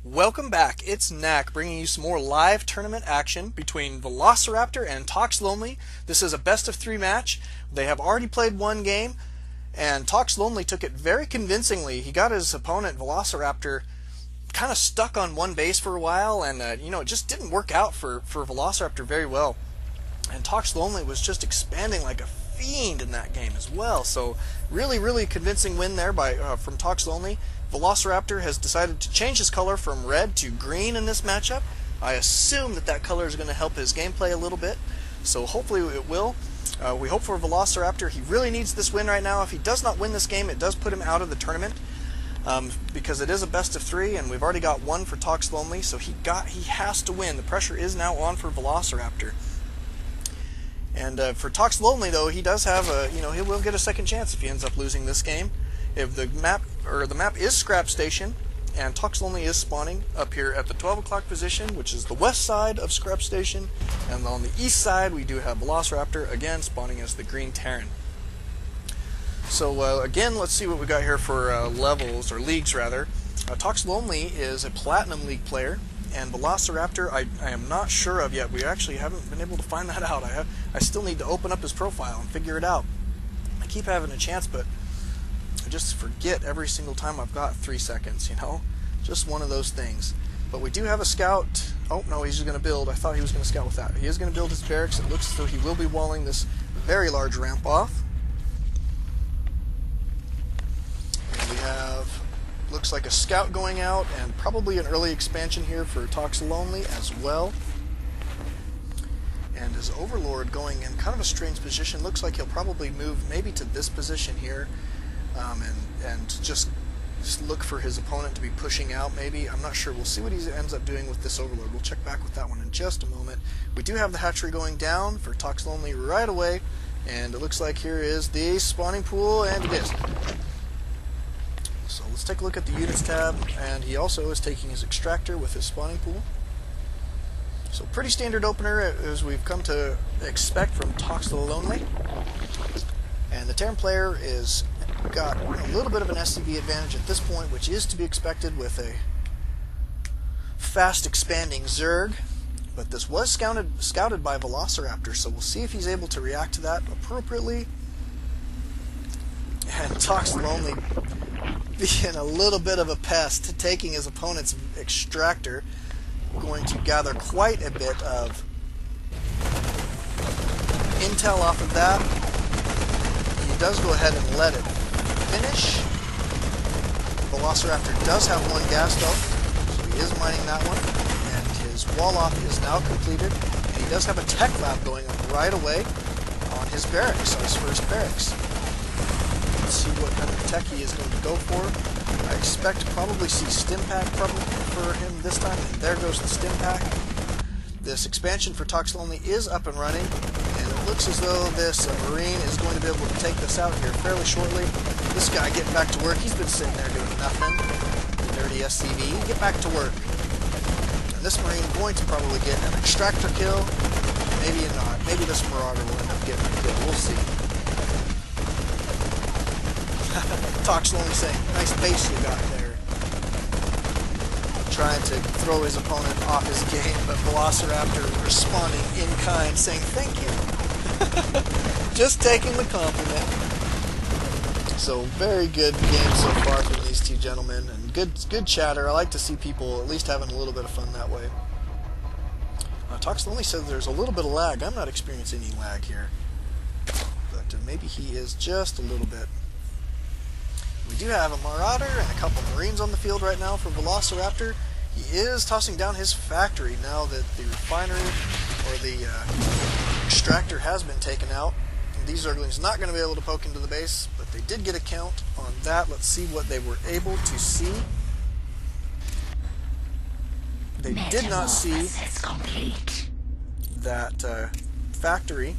Welcome back, it's Knack bringing you some more live tournament action between Velociraptor and ToxLonely. This is a best of 3 match. They have already played one game, and ToxLonely took it very convincingly. He got his opponent, Velociraptor, kind of stuck on one base for a while, and it just didn't work out for Velociraptor very well. And ToxLonely was just expanding like a fiend in that game as well. So really convincing win there from ToxLonely. Velociraptor has decided to change his color from red to green in this matchup. I assume that color is going to help his gameplay a little bit, so hopefully it will. We hope for Velociraptor. He really needs this win right now. If he does not win this game, it does put him out of the tournament, because it is a best of 3, and we've already got one for ToxLonely, so he has to win. The pressure is now on for Velociraptor. And for ToxLonely, though, he does have he will get a second chance if he ends up losing this game. If the map is Scrap Station, and ToxLonely is spawning up here at the 12 o'clock position, which is the west side of Scrap Station, and on the east side we do have Velociraptor again spawning as the Green Terran. So again, let's see what we got here for levels, or leagues rather. ToxLonely is a Platinum League player, and Velociraptor I am not sure of yet. We actually haven't been able to find that out. I still need to open up his profile and figure it out. I keep having a chance, but I just forget every single time I've got 3 seconds, Just one of those things. But we do have a scout. Oh, no, he's just going to build. I thought he was going to scout with that. He is going to build his barracks. It looks as though he will be walling this very large ramp off. And we have, looks like a scout going out, and probably an early expansion here for ToxLonely as well. And his Overlord going in kind of a strange position. Looks like he'll probably move maybe to this position here. And just look for his opponent to be pushing out, maybe. I'm not sure. We'll see what he ends up doing with this Overlord. We'll check back with that one in just a moment. We do have the hatchery going down for ToxLonely right away, and it looks like here is the spawning pool, and it is. So let's take a look at the units tab, and he also is taking his extractor with his spawning pool. So pretty standard opener as we've come to expect from ToxLonely. And the Terran player is got a little bit of an SCV advantage at this point, which is to be expected with a fast expanding Zerg. But this was scouted by Velociraptor, so we'll see if he's able to react to that appropriately. And ToxLonely being a little bit of a pest, taking his opponent's extractor, going to gather quite a bit of intel off of that. He does go ahead and let it finish. Velociraptor does have one gas though, so he is mining that one, and his wall off is now completed, and he does have a tech lab going up right away on his barracks, on his first barracks. Let's see what kind of tech he is going to go for. I expect to probably see stim pack probably for him this time, and there goes the stim pack. This expansion for ToxLonely is up and running, and it looks as though this Marine is going to be able to take this out here fairly shortly. This guy getting back to work, he's been sitting there doing nothing. Dirty SCV, get back to work. And this Marine going to probably get an extractor kill, maybe not. Maybe this Marauder will end up getting a kill, we'll see. ToxLonely saying, nice base you got there. Trying to throw his opponent off his game, but Velociraptor responding in kind, saying thank you. Just taking the compliment. So very good game so far from these two gentlemen, and good chatter. I like to see people at least having a little bit of fun that way. ToxLonely says there's a little bit of lag. I'm not experiencing any lag here, but maybe he is just a little bit. We do have a Marauder and a couple Marines on the field right now for Velociraptor. He is tossing down his factory now that the refinery or the extractor has been taken out. And these Zerglings not going to be able to poke into the base, but they did get a count on that. Let's see what they were able to see. They did not see that factory,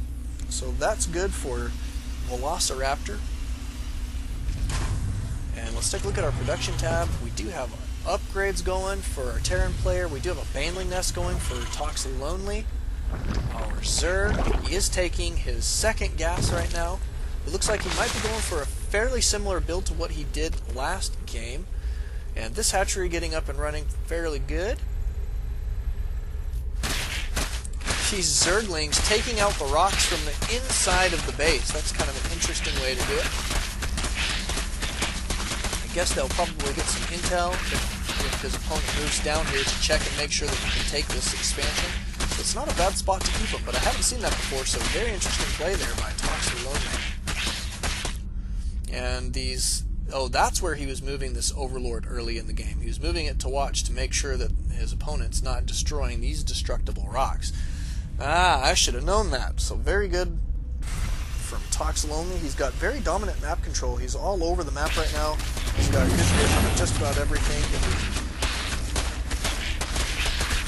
so that's good for Velociraptor. And let's take a look at our production tab. We do have upgrades going for our Terran player. We do have a Baneling nest going for ToxLonely. Our Zerg, he is taking his second gas right now. It looks like he might be going for a fairly similar build to what he did last game. And this hatchery getting up and running fairly good. These Zerglings taking out the rocks from the inside of the base. That's kind of an interesting way to do it. I guess they'll probably get some intel if his opponent moves down here to check and make sure that he can take this expansion. It's not a bad spot to keep him, but I haven't seen that before, so very interesting play there by ToxLonely. And these... Oh, that's where he was moving this Overlord early in the game. He was moving it to watch to make sure that his opponent's not destroying these destructible rocks. Ah, I should have known that. So very good from ToxLonely. He's got very dominant map control. He's all over the map right now. He's got good grip on just about everything.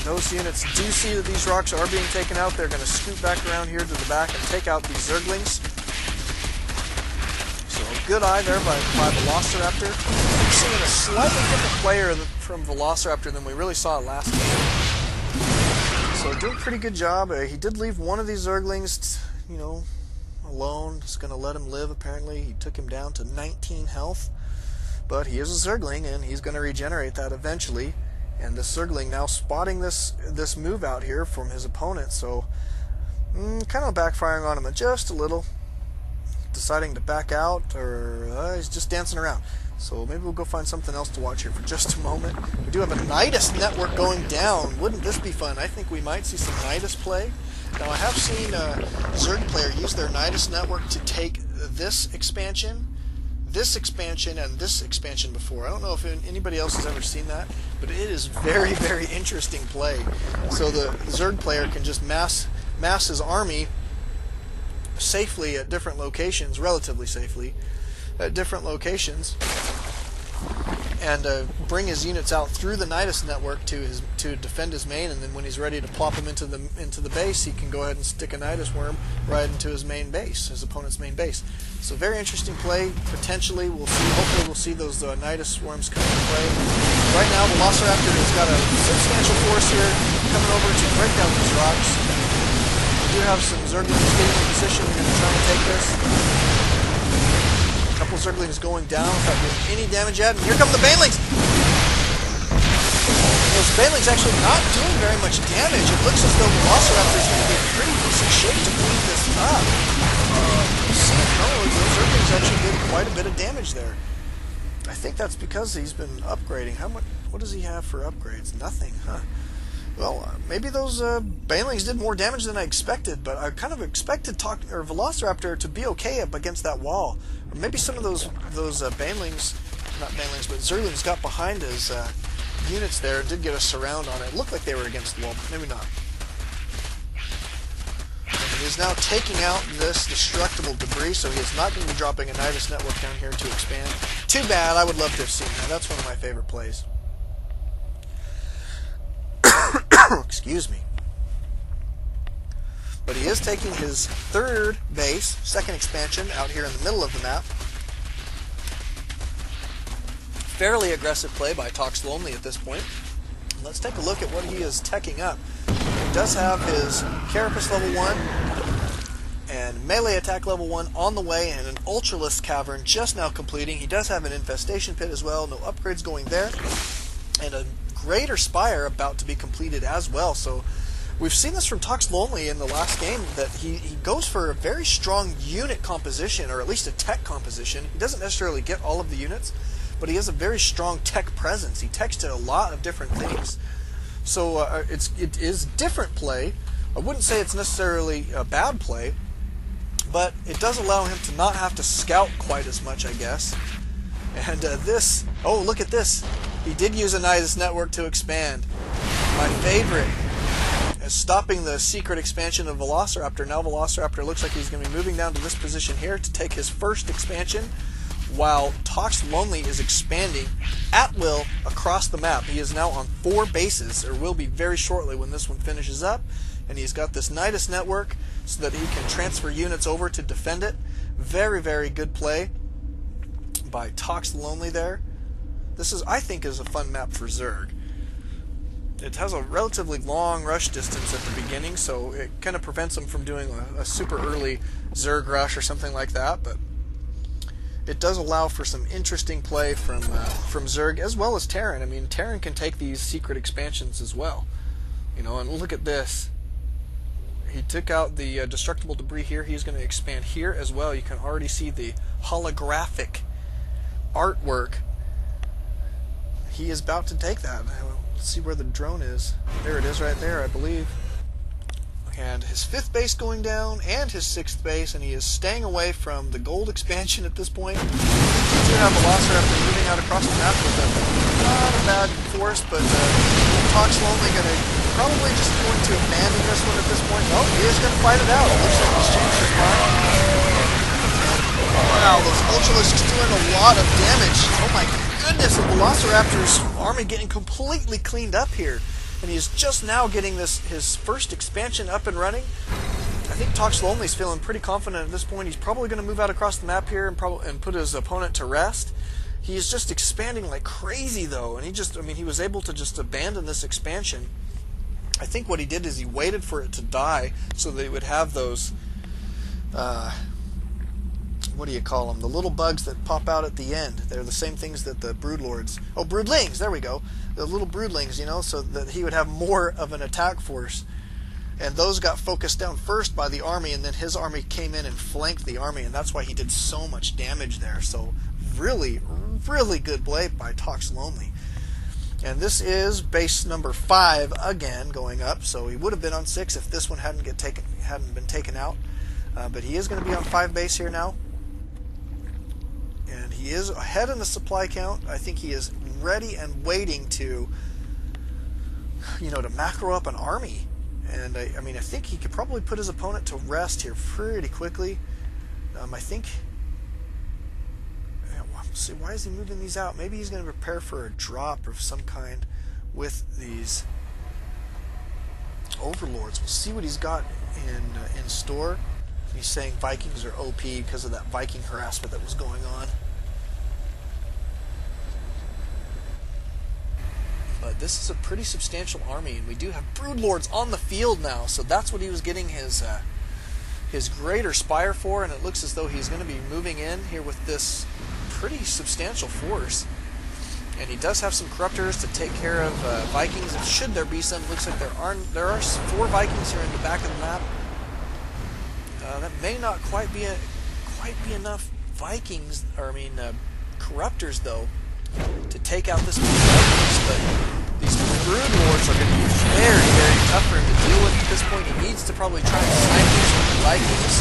Those units do see that these rocks are being taken out. They're going to scoot back around here to the back and take out these Zerglings. So a good eye there by Velociraptor. We're seeing a slightly different player from Velociraptor than we really saw last game. So doing a pretty good job. He did leave one of these Zerglings, you know, alone. Just going to let him live, apparently. He took him down to 19 health. But he is a Zergling, and he's going to regenerate that eventually. And this Zergling now spotting this move out here from his opponent. So kind of backfiring on him just a little. Deciding to back out, or he's just dancing around. So maybe we'll go find something else to watch here for just a moment. We do have a Nidus network going down. Wouldn't this be fun? I think we might see some Nidus play. Now I have seen a Zerg player use their Nidus network to take this expansion, and this expansion before. I don't know if anybody else has ever seen that, but it is very, very interesting play. So the Zerg player can just mass his army safely at different locations, relatively safely, at different locations, and bring his units out through the Nidus network to defend his main, and then when he's ready to plop him into the base, he can go ahead and stick a Nidus worm right into his main base, his opponent's main base. So very interesting play. Potentially, we'll see. Hopefully, we'll see those Nidus worms come into play. Right now, Velociraptor has got a substantial force here coming over to break down these rocks. We do have some Zerglings getting in position. We're going to try and take this. A couple Zerglings going down without doing any damage yet. And here come the Banelings! Those Banelings actually not doing very much damage. It looks as though Velociraptor is going to be in pretty decent shape to clean this up. See, no, those Zerglings actually did quite a bit of damage there. I think that's because he's been upgrading. How much? What does he have for upgrades? Nothing, huh? Well, maybe those Banelings did more damage than I expected, but I kind of expected Velociraptor to be okay up against that wall. Or maybe some of those Banelings, not Banelings, but Zerglings got behind his units there and did get a surround on it. It looked like they were against the wall, but maybe not. And he's now taking out this destructible debris, so he is not going to be dropping a Nidus network down here to expand. Too bad. I would love to have seen that. That's one of my favorite plays. Excuse me. But he is taking his third base, second expansion, out here in the middle of the map. Fairly aggressive play by ToxLonely at this point. Let's take a look at what he is teching up. He does have his Carapace level 1 and melee attack level 1 on the way, and an Ultralisk Cavern just now completing. He does have an Infestation Pit as well, no upgrades going there, and a Greater Spire about to be completed as well. So we've seen this from ToxLonely in the last game, that he goes for a very strong unit composition, or at least a tech composition. He doesn't necessarily get all of the units, but he has a very strong tech presence. He techs to a lot of different things. So it is different play. I wouldn't say it's necessarily a bad play, but it does allow him to not have to scout quite as much, I guess. And oh, look at this. He did use a Nidus network to expand. My favorite is stopping the secret expansion of Velociraptor. Now Velociraptor looks like he's going to be moving down to this position here to take his first expansion, while ToxLonely is expanding at will across the map. He is now on 4 bases, or will be very shortly when this one finishes up. And he's got this Nidus network so that he can transfer units over to defend it. Very, very good play by ToxLonely there. This is, I think, is a fun map for Zerg. It has a relatively long rush distance at the beginning, so it kind of prevents them from doing a super early Zerg rush or something like that. But it does allow for some interesting play from Zerg as well as Terran. I mean, Terran can take these secret expansions as well. You know, and look at this. He took out the destructible debris here. He's going to expand here as well. You can already see the holographic artwork. He is about to take that. Let's see where the drone is. There it is right there, I believe. And his 5th base going down, and his 6th base, and he is staying away from the gold expansion at this point. We do have Velociraptor moving out across the map with a not a bad force, but ToxLonely probably just going to abandon this one at this point. No, he is going to fight it out. It looks like he's changed his mind. Wow, those Ultralisks doing a lot of damage. Oh my goodness, the Velociraptor's army getting completely cleaned up here. And he's just now getting his first expansion up and running. I think ToxLonely's feeling pretty confident at this point. He's probably going to move out across the map here and put his opponent to rest. He's just expanding like crazy though, and he was able to just abandon this expansion. I think what he did is he waited for it to die so that he would have those what do you call them? The little bugs that pop out at the end. They're the same things that the broodlords... Oh, broodlings! There we go. The little broodlings, you know, so that he would have more of an attack force. And those got focused down first by the army, and then his army came in and flanked the army, and that's why he did so much damage there. So really, really good play by ToxLonely. And this is base number 5 again going up, so he would have been on 6 if this one hadn't been taken out. But he is going to be on 5 base here now. And he is ahead in the supply count. I think he is ready and waiting to, you know, to macro up an army. And I mean, I think he could probably put his opponent to rest here pretty quickly. I think. Let's see, why is he moving these out? Maybe he's going to prepare for a drop of some kind with these overlords. We'll see what he's got in store. He's saying Vikings are OP because of that Viking harassment that was going on. But this is a pretty substantial army, and we do have broodlords on the field now, so that's what he was getting his greater spire for, and it looks as though he's going to be moving in here with this pretty substantial force. And he does have some corruptors to take care of Vikings, and should there be some. Looks like there are 4 Vikings here in the back of the map. That may not quite be enough Vikings, or I mean corruptors though, to take out this many Vikings. But these broodlords are going to be very, very tough for him to deal with at this point. He needs to probably try and snipe these Vikings.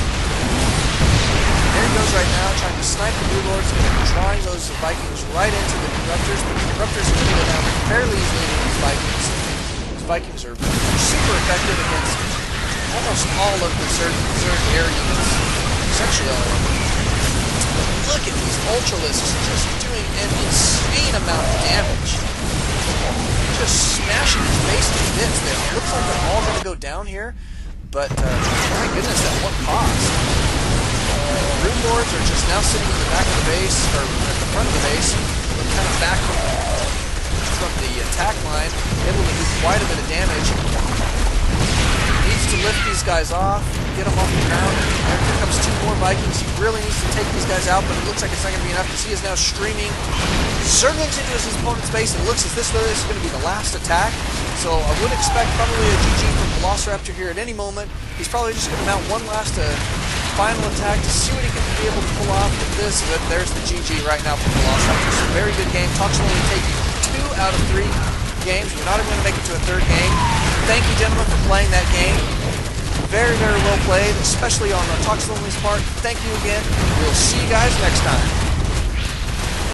There he goes right now, trying to snipe the broodlords, and drawing those Vikings right into the corruptors. But the corruptors are going to go down fairly easily to these Vikings. These Vikings are super effective against almost all of the Zerg air units, essentially all of them. Look at these Ultralisks just doing an insane amount of damage. Just smashing his base to bits there. It looks like they're all going to go down here, but my goodness, at what cost? Broodlords are just now sitting in the back of the base, or at the front of the base, kind of back from the attack line, able to do quite a bit of damage. Needs to lift these guys off, get them off the ground. Here comes 2 more Vikings. He really needs to take these guys out, but it looks like it's not going to be enough because he is now streaming Zerglings into his opponent's base, and it looks as this is going to be the last attack. So I would expect probably a GG from Velociraptor here at any moment. He's probably just going to mount one last final attack to see what he can be able to pull off with this. But there's the GG right now from Velociraptor. So very good game. ToxLonely taking 2 out of 3 games. We're not even going to make it to a 3rd game. Thank you, gentlemen, for playing that game. Very, very well played, especially on ToxLonely's part. Thank you again. We'll see you guys next time.